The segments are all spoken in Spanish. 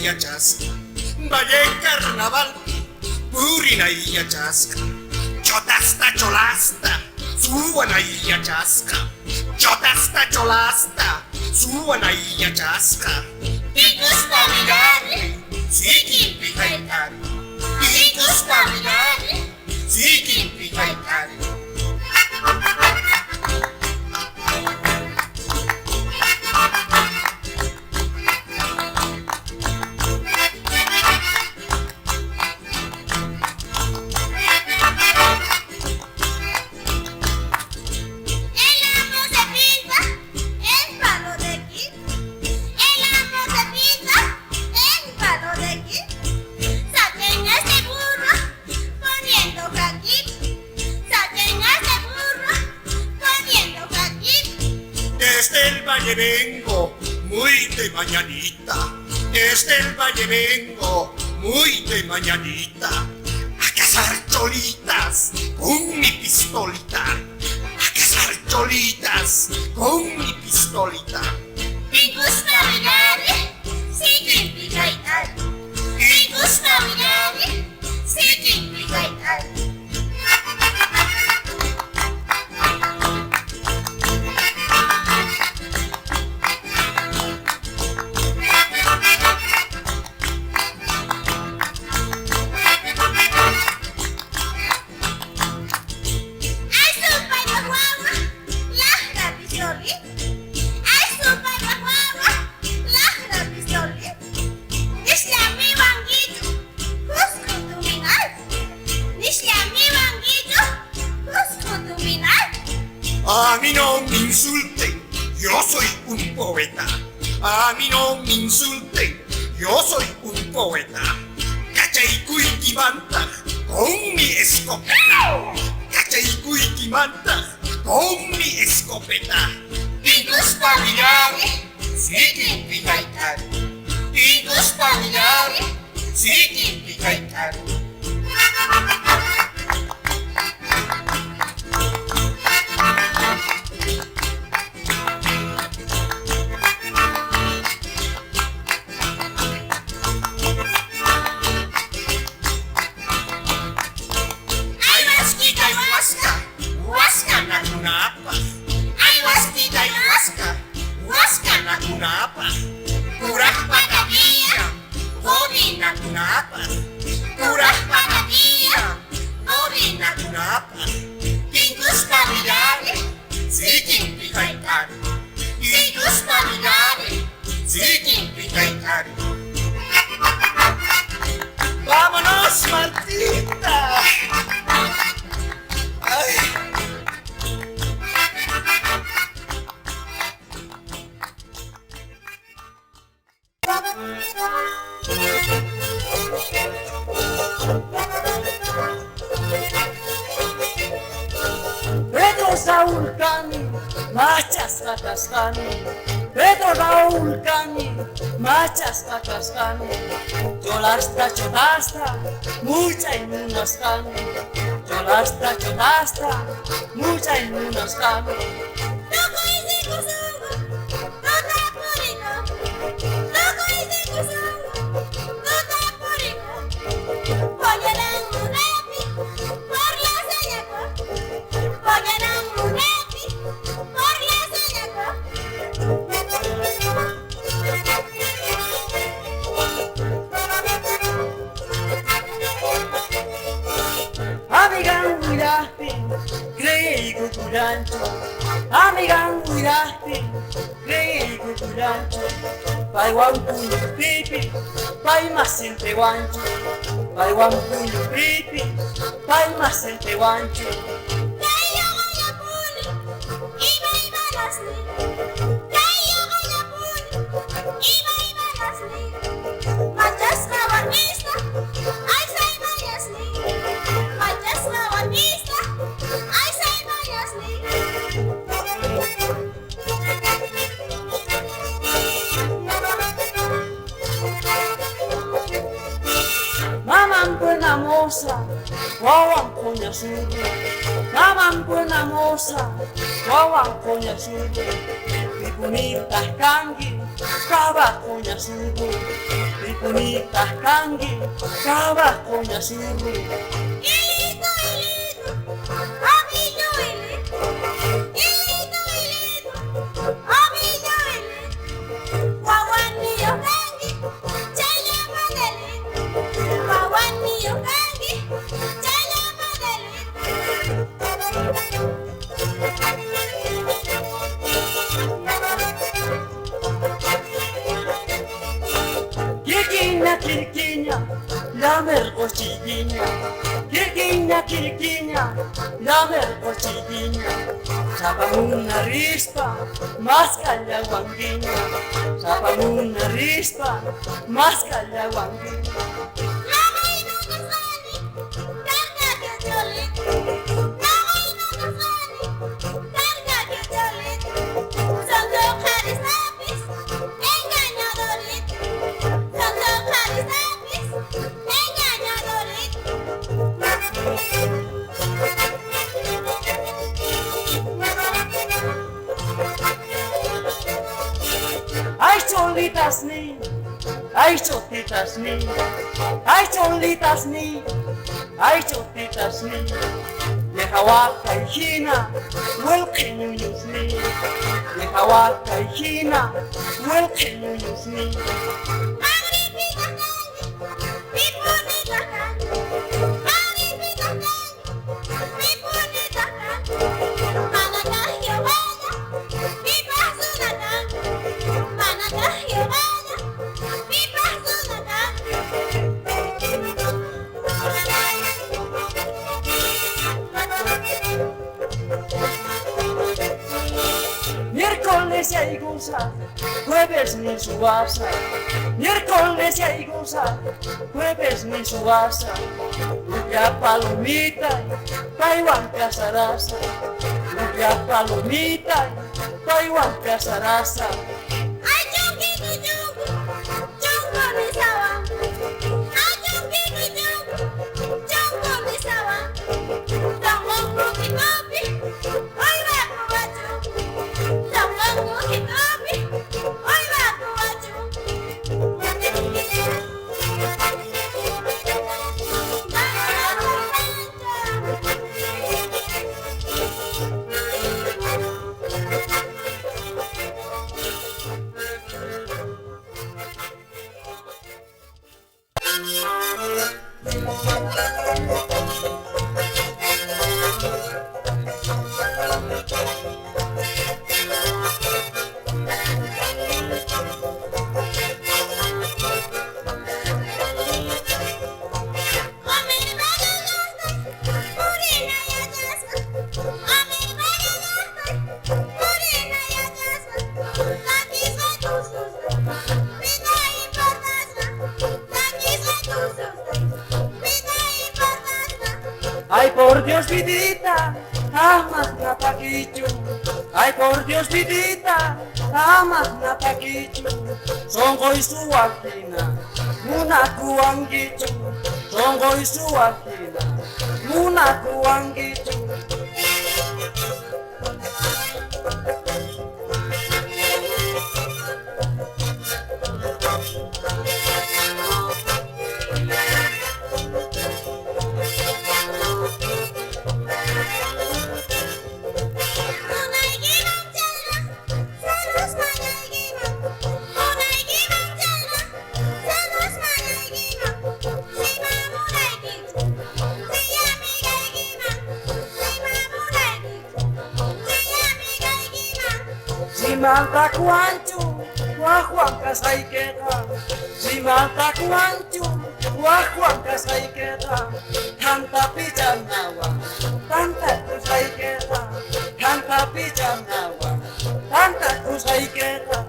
iya chasca, valle carnaval, purina iya chasca, chotasta cholasta, suban iya chasca, chotasta cholasta, suban iya chasca. Tinkuspa willariy, Sikin pikaitan, Tinkuspa willariy, sikin pikaitan. Desde el valle vengo, muy de mañanita. Desde el valle vengo, muy de mañanita. A cazar cholitas con mi pistolita. A cazar cholitas con mi pistolita. Tinkuspa willariy, sikin pikaitan, Tinkuspa willariy, sikin pikaitan. A mí no me insulten, yo soy un poeta. A mí no me insulten, yo soy un poeta. Cachaycuiquimanta con mi escopeta. Cachaycuiquimanta con mi escopeta. Tinkuspa willariy, Sikin pikaitan, Tinkuspa willariy, sikin pikaitan. Kurang patapia, Bobina kunapa. Kurang patapia, Bobina kunapa. Tinkuspa willariy, Sikin pikaitan, Tinkuspa willariy, sikin pikaitan. ¡Vámonos, Martita! Ay. Pedro Saúl Cani, machas catascani. Pedro Saúl Cani, machas catascani. Cholasta chotasta, mucha y unos cani. Cholasta chotasta, mucha y unos cani. Loco ese kusungu, Soto Y Moises, loco ese kusungu, Soto Y Moises. Pollarán murepi, por la señaco. Pollarán murepi, por la señaco. Amigan miraste, creí cucurancho. Amigan miraste, creí cucurancho. Pai guampuyo pipi, pai más entre guancho. Pai guampuyo pipi, pai más entre guancho. Cayo gallapuni, iba nasli. Cayo gallapuni, iba nasli. Machas cabanista, ay say mayasli. Machas cabanista, ay say mayasli. Mamam buena moza, guaguam coña surro. Mamam buena moza, wawankonya subu, ripunitah kanggi, kabakonya subu, ripunitah kanggi, kabakonya subu. Ilito, ilito, abillo, ilito. Ilito, ilito, abillo, ilito. Wawaniyo kangi, chaya madelito. Wawaniyo kangi, chaya madelito. Kirquiña, lamer cochilliña. Kirquiña, lamer cochilliña. Sapamuna rispa, más callaguanguiña. Sapamuna rispa, más callaguanguiña. Ay cholitas ni, ay chotitas ni, ay cholitas ni, ay chotitas ni. Lehawaka hina, welkenyunyus ni. Lehawaka hina, welkenyunyus ni. Miércoles hay goza, jueves ni subasa. Miércoles hay goza, jueves ni subasa. Ya palomita, Taiwan casarasa. Ya palomita, Taiwan casarasa. Ay, chunguito, chungu, chungu mi sawa. Ay, chunguito, chungu, chungu mi sawa. Tangong ruki kopi, ay baku baju. Tangong ruki kopi, ay baku baju. Ay por Dios vidita, amas na paquichu. Ay por Dios vidita, amas na paquichu. Songoy suwakina, muna kuanggichu. Songoy suwakina, muna kuanggichu. Si Marta kuanchu, wallunkas hay queda. Si Marta kuanchu, wallunkas hay queda. Tanta pichanawa, tanta cruz hay queda. Tanta pichanawa, tanta cruz hay queda.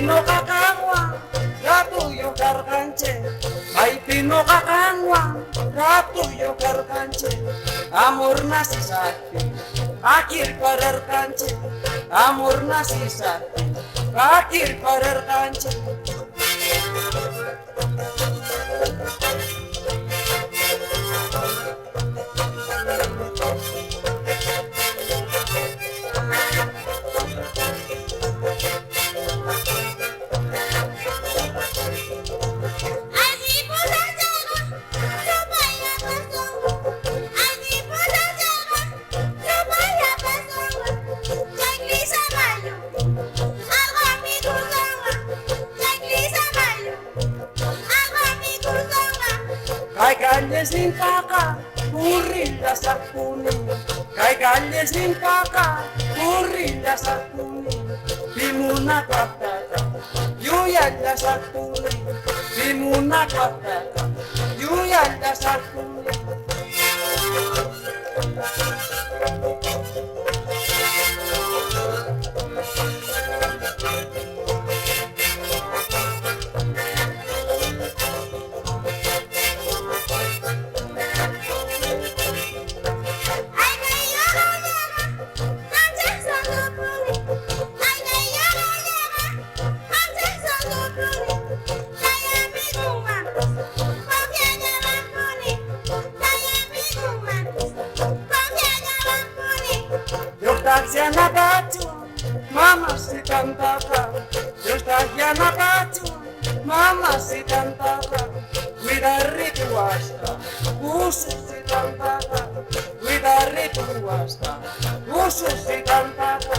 pino kakangwa, ratuyo karkanche. Ay pino kakangwa, ratuyo karkanche. Amor nasi sakti, akhir karar kanche. Amor nasi sakti, akhir karar kanche. Kay calles sin paka, kurilla sa kuning. Kay calles sin paka, kurilla sa kuning. Di mo nakataka, yuyalla sa kuning. Di mo nakataka, yuyalla sa kuning. Tagiana batu, mama si tantaka. Dios tagiana batu, mama si tantaka. Willariy wasta, usu si tantaka. Willariy wasta, usu si tantaka.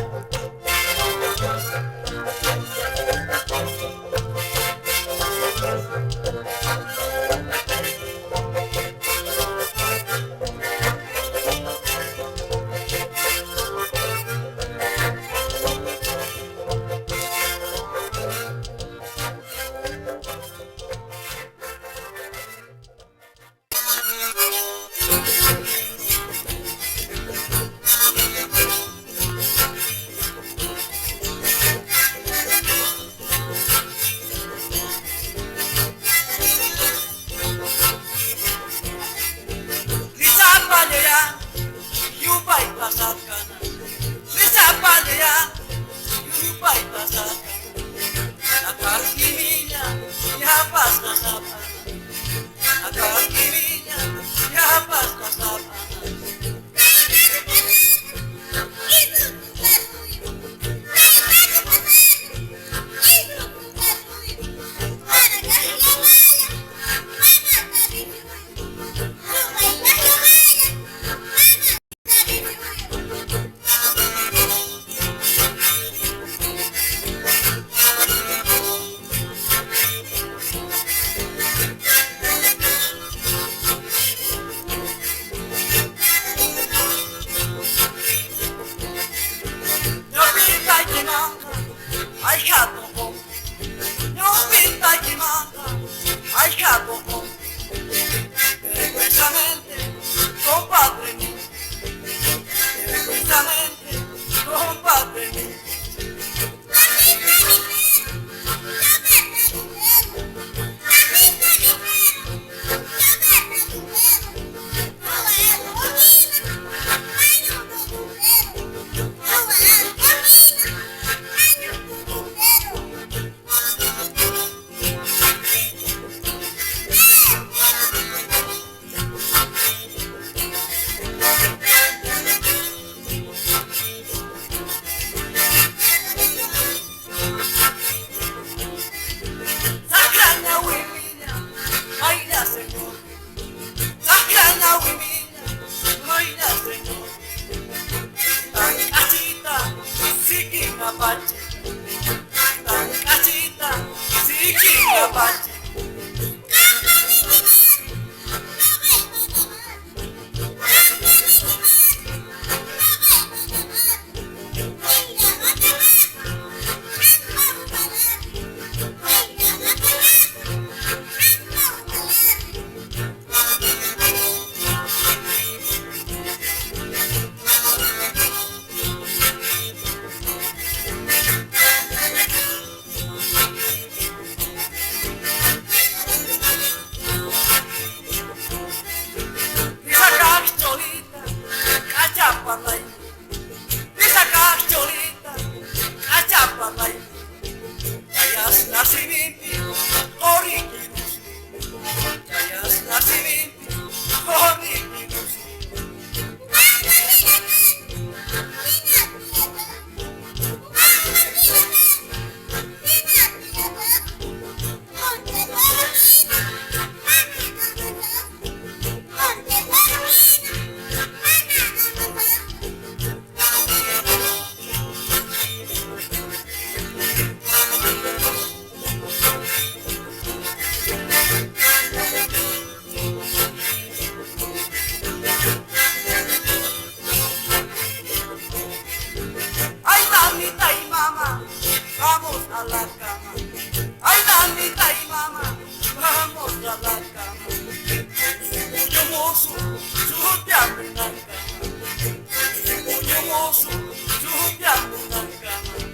su chumbeando una cama.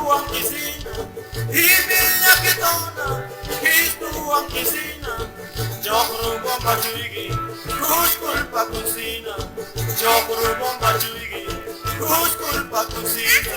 tuang kisina, Imilla jetona, tuang kisina, Jokru bomba chuigi, culpa cocina, Jokru bomba chuigi, culpa cocina.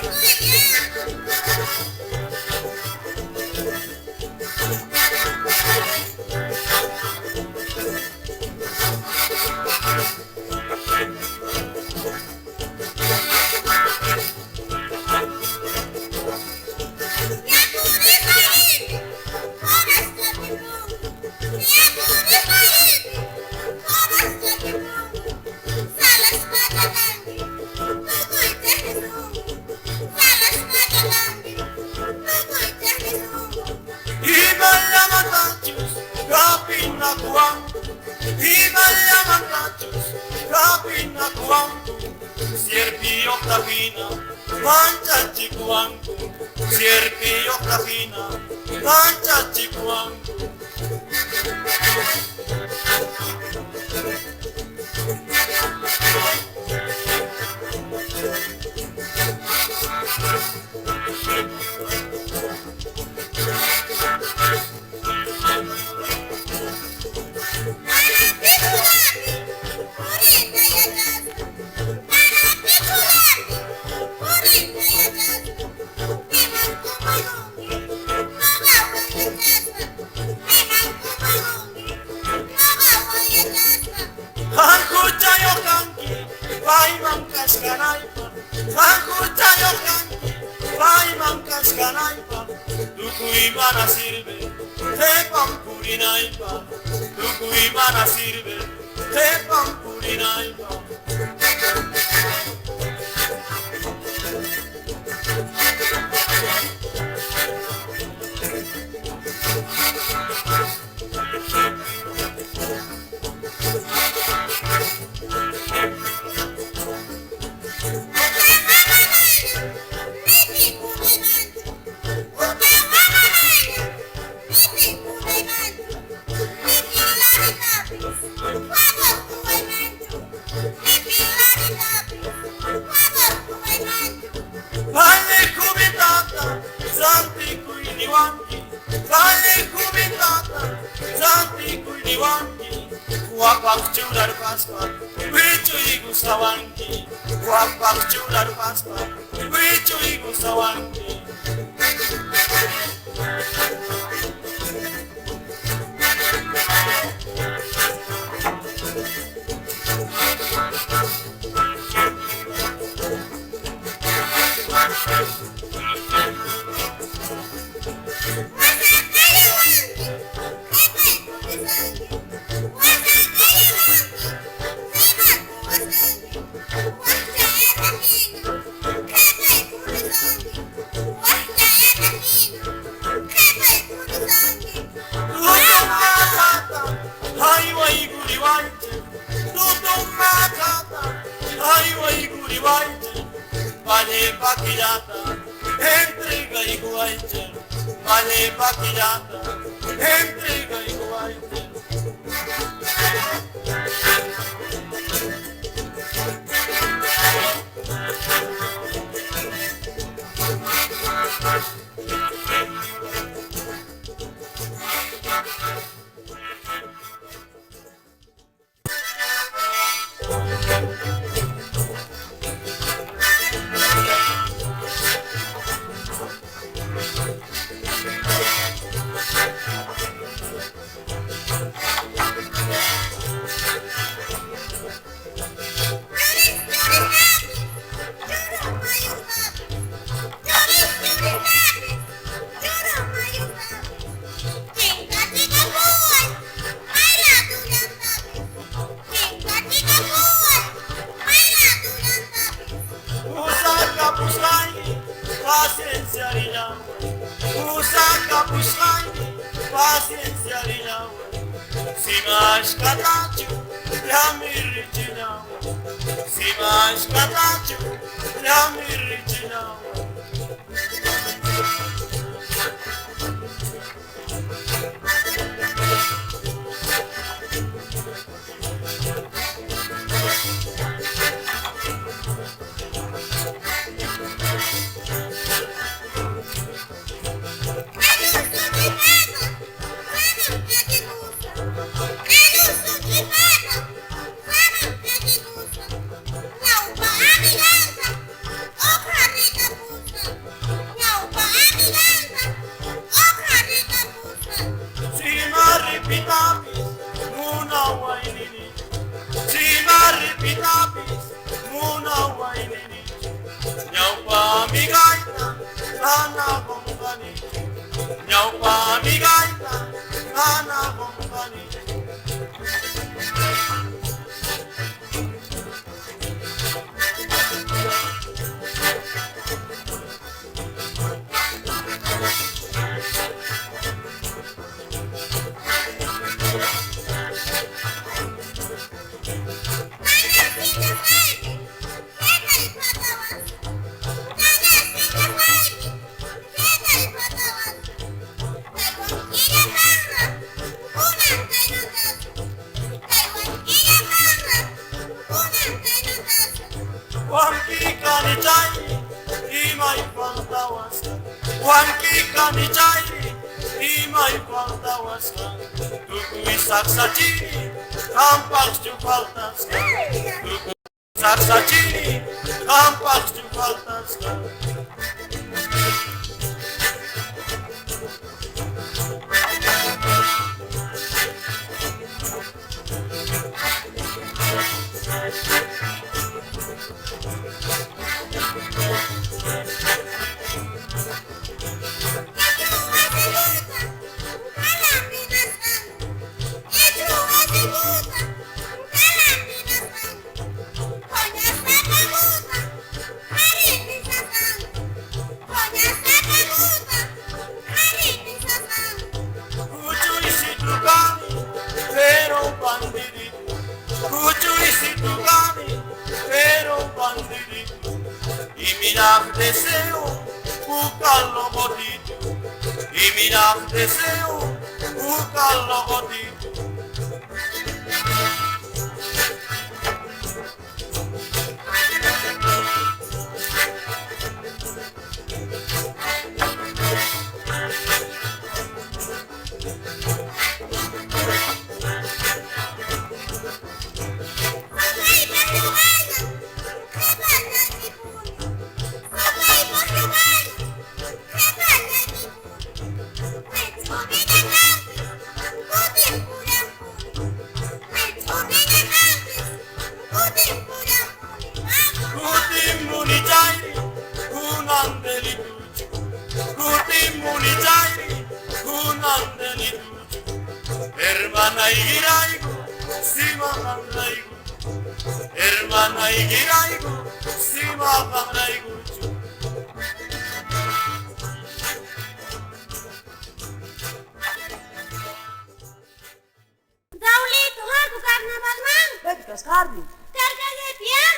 Sierpi octavina, mancha chicuanco, sierpi octavina, mancha chicuanco. Tukuimana sirve, te pampurinaipa. Tukuimana sirve, te pampurinaipa. Wakchular paspa, wichu igusawanki. Wakchular paspa, wichu igusawanki. Vale paquillata, entrega y guayche. Vale paquillata, entrega y guayche. Paciencia si mais catacho, la mirrichina. Si mais catacho, la mirrichina. Nyau pamigaita, nana company. Wankika ni chai, imay faltawas ka. Wankika ni chai, imay faltawas ka. Tukuy saksachini, kampak faltas ka. Tukuy saksachini, kampak faltas ka. Deseo, buscarlo gotito. Y mira, deseo, buscarlo gotito. Hermana igiraigo, sima kangraigo. Hermana igiraigo, sima kangraigo. Dauli tuhan ku karnaval mang. Betty Mercado. Karganya dia.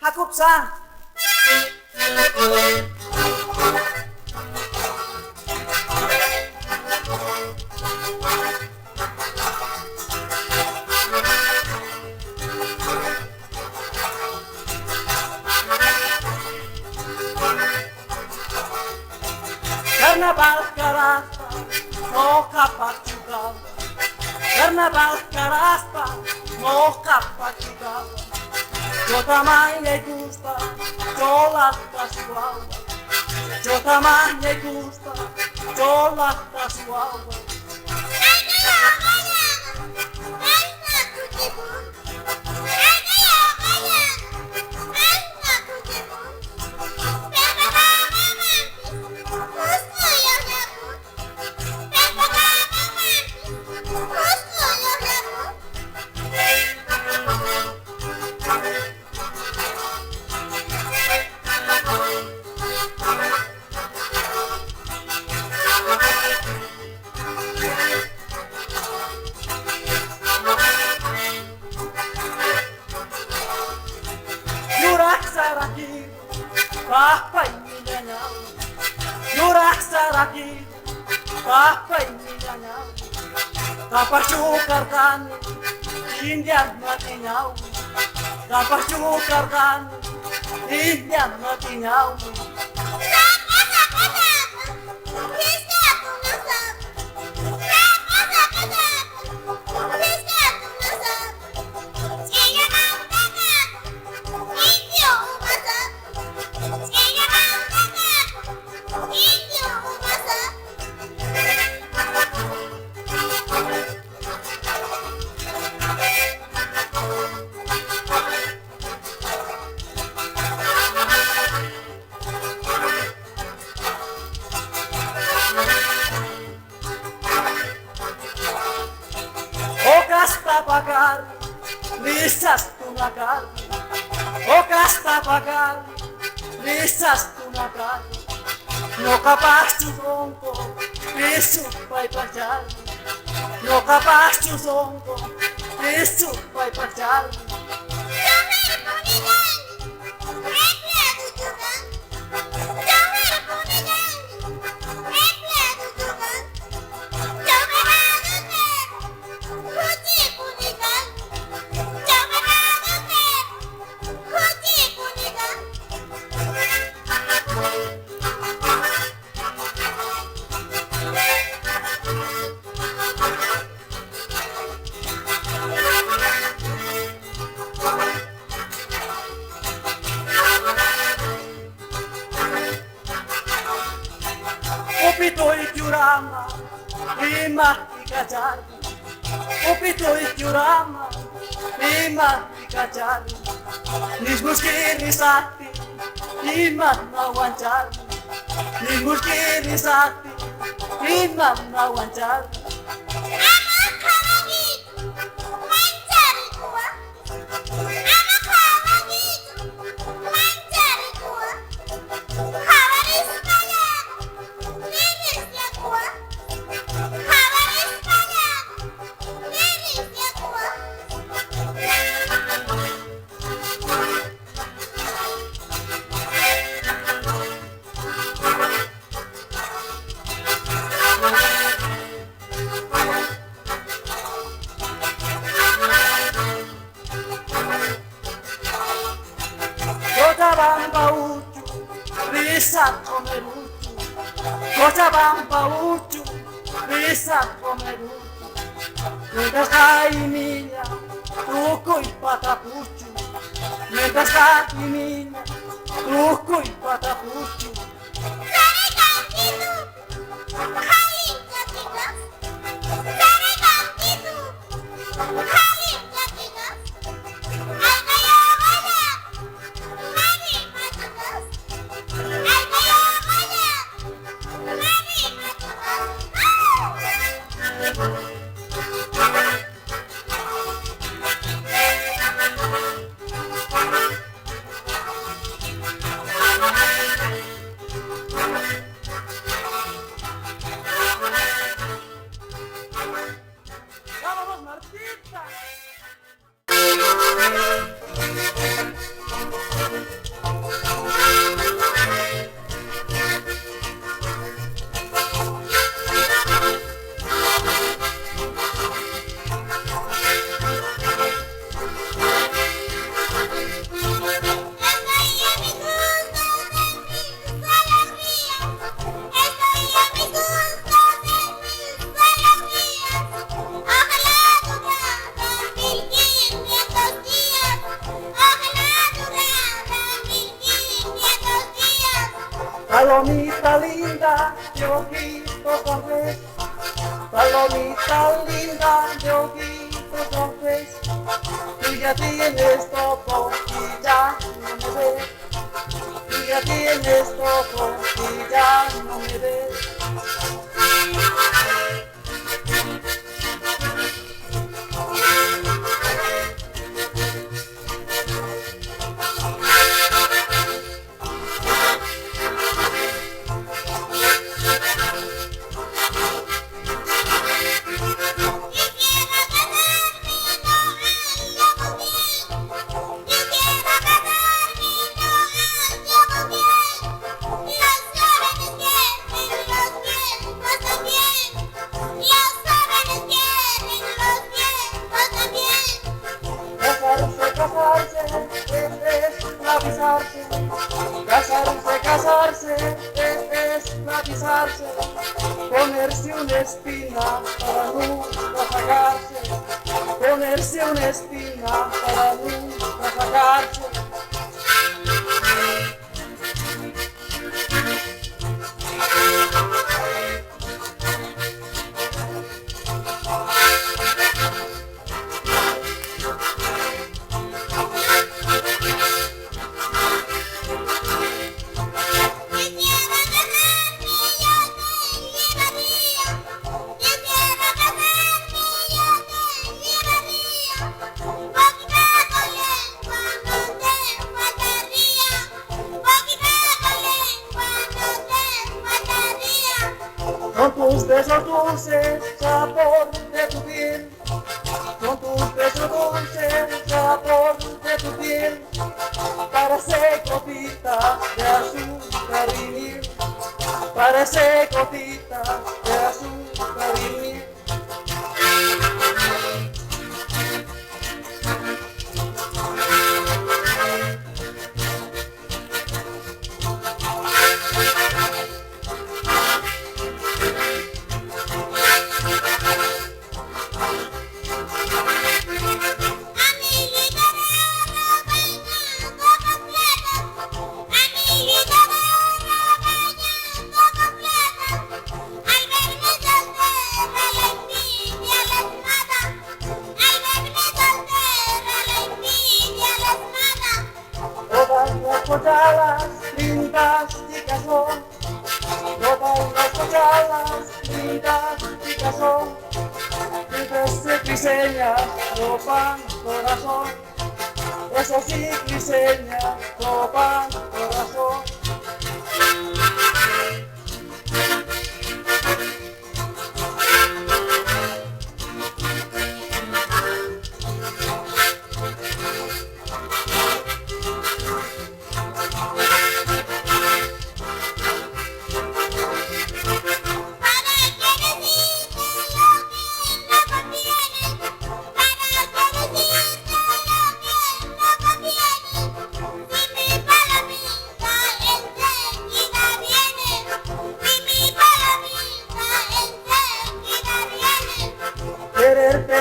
Hakup sa. Carnaval caraspa, moca Portugal. Carnaval caraspa, moca Portugal. Yo também me gusta, Cholasta suave. Yo também me gusta, Cholasta suave. Papa Imilla nyau, yurak saraki. Papa Imilla nyau, kapar cukar kani, Indian mati nyau. Kapar cukar kani, Indian mati nyau. pagar, lisas tunacar, o casta pagar, lisas tunacar, no capaz tu zonco, isso vai pasar, no capaz tu zonco, isso vai pasar. Upitoy Jurama, Lima Ikachar. Upitoy Jurama, Lima Ikachar. Nismuski risati, Lima nawanchar. Nismuski risati, Lima nawanchar. Cochabamba uchu, risa comer uchu. Cochabamba uchu, risa comer uchu. Mientras hay Imilla, truco y patapuchu. Mientras hay Imilla, truco y patapuchu. ¡Vámonos, Martita! Palomita linda, yo quito sonreír. Palomita linda, yo quito sonreír. Tú ya tienes todo y ya no me ves. Tú ya tienes todo y ya no me ves. Casarse es esclavizarse, ponerse una espina para nunca sacarse, ponerse una espina para nunca sacarse. Con tus besos dulces, sabor de tu piel. Con tus besos dulces, sabor de tu piel. Parece gotita de azúcar y miel. Parece gotita de azúcar y miel. Las lindas chicas son, todas las cochadas lindas chicas son, desde criseñas roban corazón, eso sí criseñas roban corazón.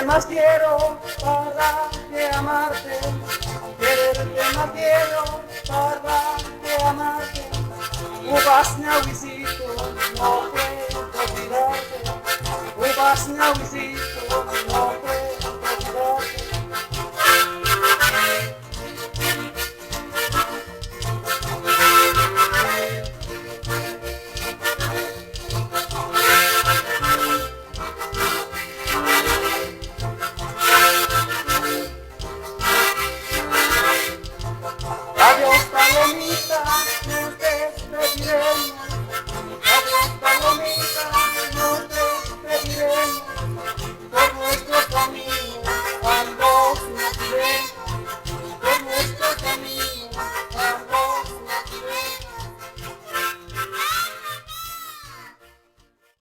Más quiero para que amarte, quererte más quiero para que amarte. Uvas ñahuicito, no puedo olvidarte. Uvas ñahuicito.